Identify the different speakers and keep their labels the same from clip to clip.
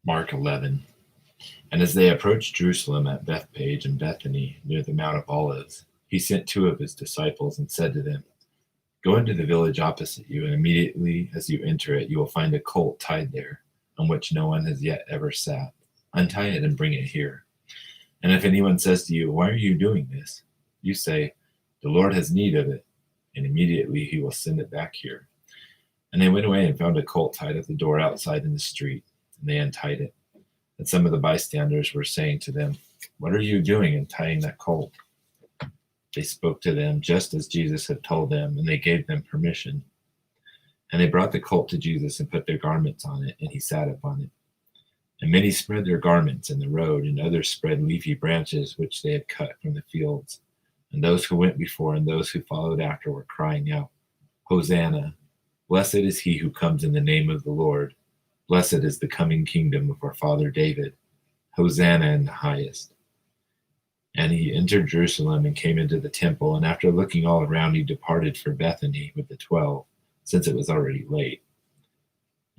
Speaker 1: Mark 11. And as they approached Jerusalem at Bethphage and Bethany near the Mount of Olives, he sent two of his disciples and said to them, "Go into the village opposite you, and immediately as you enter it, you will find a colt tied there, on which no one has yet ever sat. Untie it and bring it here. And if anyone says to you, 'Why are you doing this?' you say, 'The Lord has need of it,' and immediately he will send it back here." And they went away and found a colt tied at the door outside in the street, and they untied it. And some of the bystanders were saying to them, "What are you doing untying that colt?" They spoke to them just as Jesus had told them, and they gave them permission. And they brought the colt to Jesus and put their garments on it, and he sat upon it. And many spread their garments in the road, and others spread leafy branches which they had cut from the fields. And those who went before and those who followed after were crying out, "Hosanna! Blessed is he who comes in the name of the Lord. Blessed is the coming kingdom of our father David. Hosanna in the highest." And he entered Jerusalem and came into the temple, and after looking all around, he departed for Bethany with the 12, since it was already late.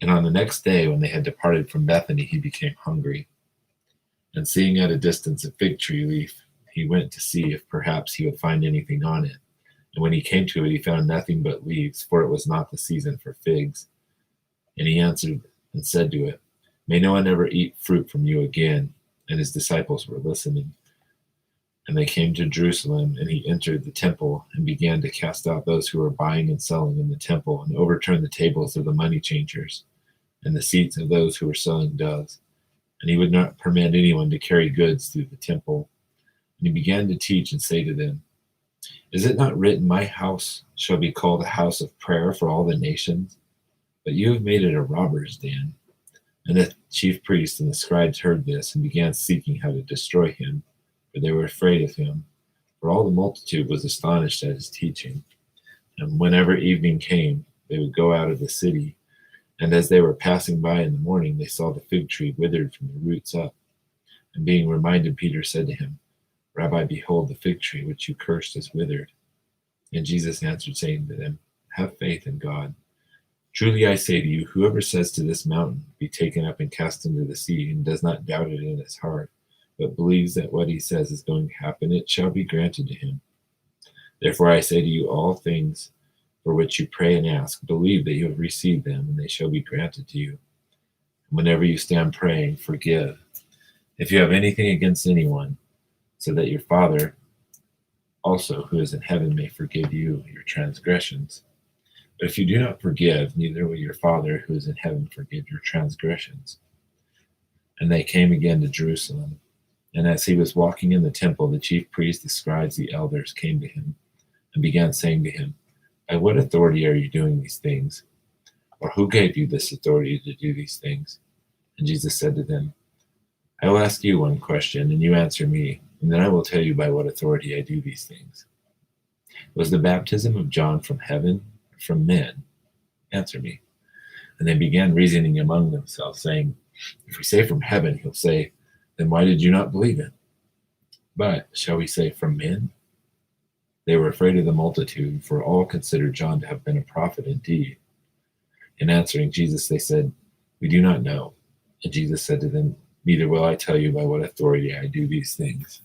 Speaker 1: And on the next day, when they had departed from Bethany, he became hungry. And seeing at a distance a fig tree leaf, he went to see if perhaps he would find anything on it. And when he came to it, he found nothing but leaves, for it was not the season for figs. And he answered and said to it, "May no one ever eat fruit from you again." And his disciples were listening. And they came to Jerusalem, and he entered the temple and began to cast out those who were buying and selling in the temple, and overturned the tables of the money changers and the seats of those who were selling doves. And he would not permit anyone to carry goods through the temple. And he began to teach and say to them, "Is it not written, 'My house shall be called a house of prayer for all the nations'? But you have made it a robber's den." And the chief priests and the scribes heard this and began seeking how to destroy him, for they were afraid of him. For all the multitude was astonished at his teaching. And whenever evening came, they would go out of the city. And as they were passing by in the morning, they saw the fig tree withered from the roots up. And being reminded, Peter said to him, "Rabbi, behold, the fig tree which you cursed is withered." And Jesus answered, saying to them, "Have faith in God. Truly I say to you, whoever says to this mountain, 'Be taken up and cast into the sea,' and does not doubt it in his heart, but believes that what he says is going to happen, it shall be granted to him. Therefore I say to you, all things for which you pray and ask, believe that you have received them, and they shall be granted to you. And whenever you stand praying, forgive, if you have anything against anyone, so that your Father also who is in heaven may forgive you your transgressions. But if you do not forgive, neither will your Father who is in heaven forgive your transgressions." And they came again to Jerusalem. And as he was walking in the temple, the chief priests, the scribes, the elders came to him and began saying to him, "By what authority are you doing these things? Or who gave you this authority to do these things?" And Jesus said to them, "I will ask you one question, and you answer me, and then I will tell you by what authority I do these things. Was the baptism of John from heaven or from men? Answer me." And they began reasoning among themselves, saying, "If we say from heaven, he'll say, 'Then why did you not believe it?' But shall we say from men?" They were afraid of the multitude, for all considered John to have been a prophet indeed. In answering Jesus, they said, "We do not know." And Jesus said to them, "Neither will I tell you by what authority I do these things."